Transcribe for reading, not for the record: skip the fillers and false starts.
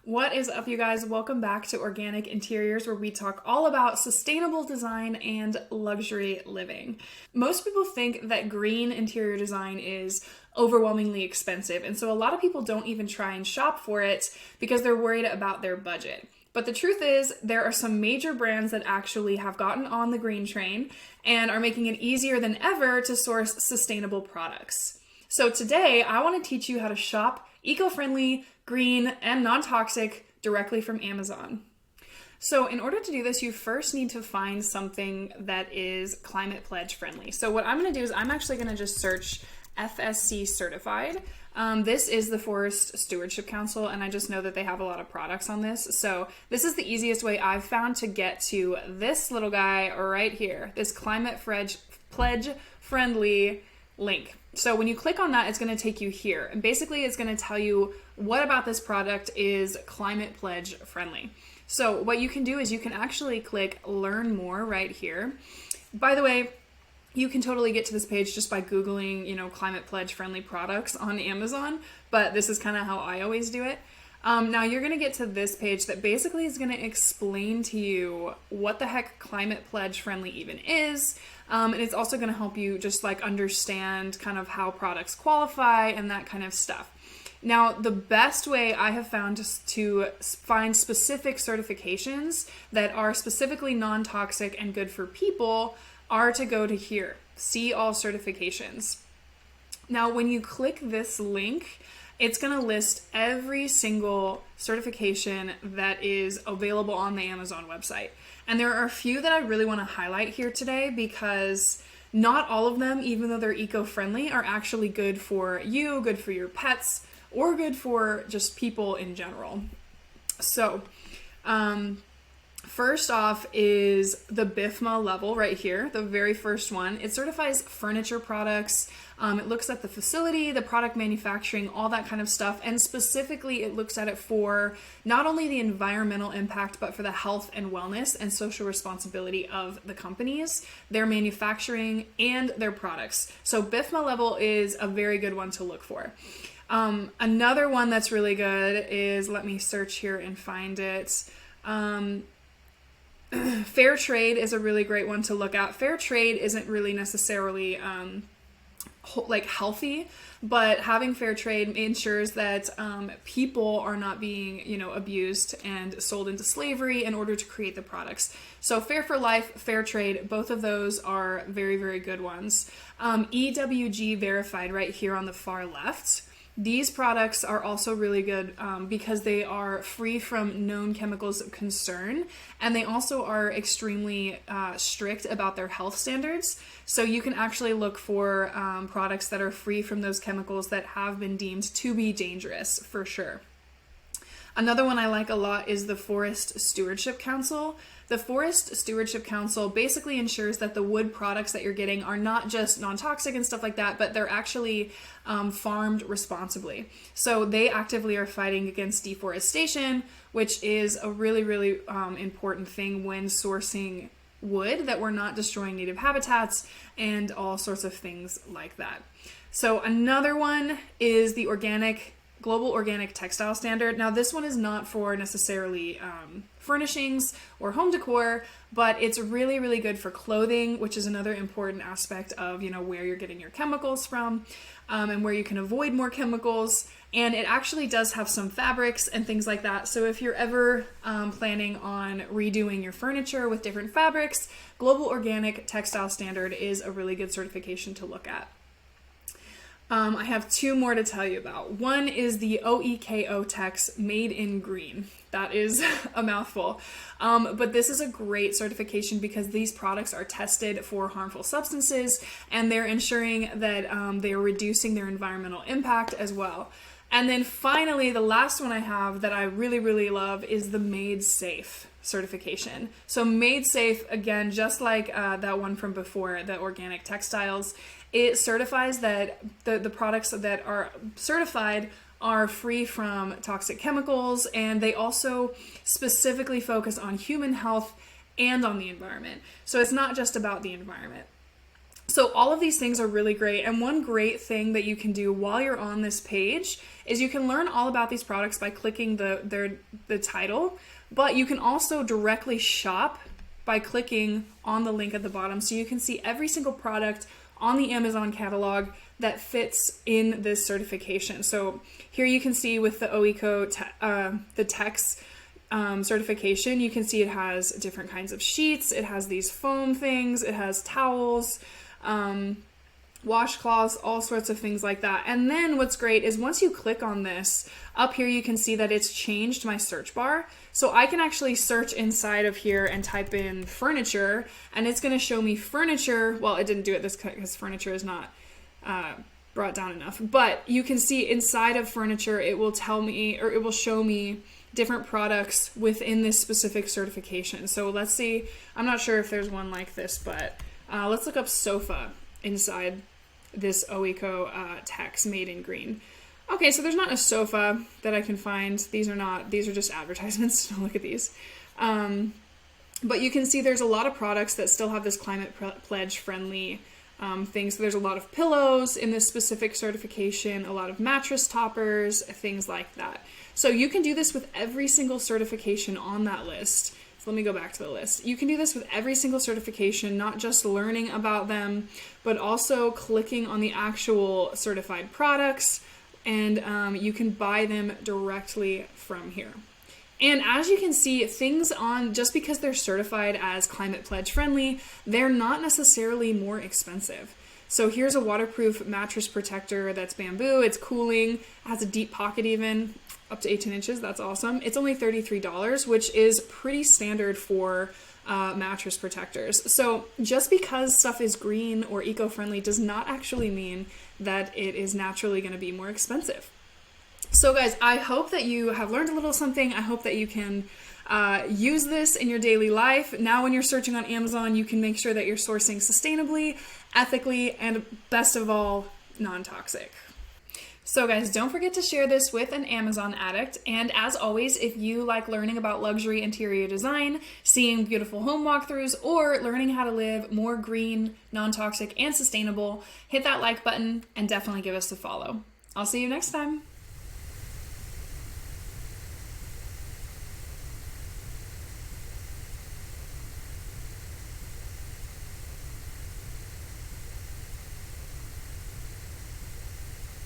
What is up, you guys? Welcome back to Organic Interiors, where we talk all about sustainable design and luxury living. Most people think that green interior design is overwhelmingly expensive, and so a lot of people don't even try and shop for it because they're worried about their budget. But the truth is, there are some major brands that actually have gotten on the green train and are making it easier than ever to source sustainable products. So today, I want to teach you how to shop eco-friendly, green, and non-toxic directly from Amazon. So in order to do this, you first need to find something that is Climate Pledge friendly. So what I'm going to do is I'm actually going to just search FSC certified. This is the Forest Stewardship Council, and I just know that they have a lot of products on this. So this is the easiest way I've found to get to this little guy right here, this Climate Pledge friendly link. So when you click on that, it's going to take you here. And basically, it's going to tell you what about this product is Climate Pledge friendly. So what you can do is you can actually click Learn More right here. By the way, you can totally get to this page just by Googling, Climate Pledge friendly products on Amazon, but this is kind of how I always do it. Now you're going to get to this page that basically is going to explain to you what the heck Climate Pledge friendly even is. And it's also going to help you just understand kind of how products qualify and that kind of stuff. Now, the best way I have found to find specific certifications that are specifically non-toxic and good for people are to go to here, see all certifications. Now, when you click this link, it's going to list every single certification that is available on the Amazon website. And there are a few that I really want to highlight here today because not all of them, even though they're eco-friendly, are actually good for you, good for your pets, or good for just people in general. So, first off is the BIFMA level right here, the very first one. It certifies furniture products. It looks at the facility, the product manufacturing, all that kind of stuff. And specifically, it looks at it for not only the environmental impact, but for the health and wellness and social responsibility of the companies, their manufacturing, and their products. So BIFMA level is a very good one to look for. Another one that's really good is, let me search here and find it. Fair trade is a really great one to look at. Fair trade isn't really necessarily healthy, but having fair trade ensures that people are not being abused and sold into slavery in order to create the products. So Fair for Life, Fair Trade, both of those are very, very good ones. EWG verified right here on the far left. These products are also really good because they are free from known chemicals of concern, and they also are extremely strict about their health standards. So you can actually look for products that are free from those chemicals that have been deemed to be dangerous for sure. Another one I like a lot is the Forest Stewardship Council. The Forest Stewardship Council basically ensures that the wood products that you're getting are not just non-toxic and stuff like that, but they're actually farmed responsibly. So they actively are fighting against deforestation, which is a really, really important thing when sourcing wood, that we're not destroying native habitats and all sorts of things like that. So another one is the Global Organic Textile Standard. Now, this one is not for necessarily furnishings or home decor, but it's really, really good for clothing, which is another important aspect of, where you're getting your chemicals from and where you can avoid more chemicals. And it actually does have some fabrics and things like that. So if you're ever planning on redoing your furniture with different fabrics, Global Organic Textile Standard is a really good certification to look at. I have two more to tell you about. One is the OEKO-TEX Made in Green. That is a mouthful. But this is a great certification because these products are tested for harmful substances, and they're ensuring that they are reducing their environmental impact as well. And then finally, the last one I have that I really, really love is the Made Safe certification. So Made Safe, again, just like that one from before, the organic textiles, it certifies that the products that are certified are free from toxic chemicals, and they also specifically focus on human health and on the environment. So it's not just about the environment. So all of these things are really great. And one great thing that you can do while you're on this page is you can learn all about these products by clicking the title, but you can also directly shop by clicking on the link at the bottom. So you can see every single product on the Amazon catalog that fits in this certification. So here you can see with the OECO, the TEX certification, you can see it has different kinds of sheets. It has these foam things. It has towels, washcloths, all sorts of things like that. And then what's great is once you click on this, up here you can see that it's changed my search bar. So I can actually search inside of here and type in furniture, and it's going to show me furniture. Well, it didn't do it this because furniture is not brought down enough. But you can see inside of furniture, it will tell me, or it will show me different products within this specific certification. So let's see, I'm not sure if there's one like this, but let's look up sofa inside this OECO TEX made in green. Okay, so there's not a sofa that I can find. These are just advertisements. Don't look at these. But you can see there's a lot of products that still have this climate pledge friendly thing. So there's a lot of pillows in this specific certification, a lot of mattress toppers, things like that. So you can do this with every single certification on that list. So let me go back to the list. You can do this with every single certification, not just learning about them, but also clicking on the actual certified products, and you can buy them directly from here. And as you can see, things on, just because they're certified as climate pledge friendly, they're not necessarily more expensive. So here's a waterproof mattress protector that's bamboo. It's cooling, has a deep pocket even, up to 18 inches. That's awesome. It's only $33, which is pretty standard for mattress protectors. So just because stuff is green or eco-friendly does not actually mean that it is naturally going to be more expensive. So guys, I hope that you have learned a little something. I hope that you can use this in your daily life. Now when you're searching on Amazon, you can make sure that you're sourcing sustainably, ethically, and best of all, non-toxic. So guys, don't forget to share this with an Amazon addict. And as always, if you like learning about luxury interior design, seeing beautiful home walkthroughs, or learning how to live more green, non-toxic, and sustainable, hit that like button and definitely give us a follow. I'll see you next time.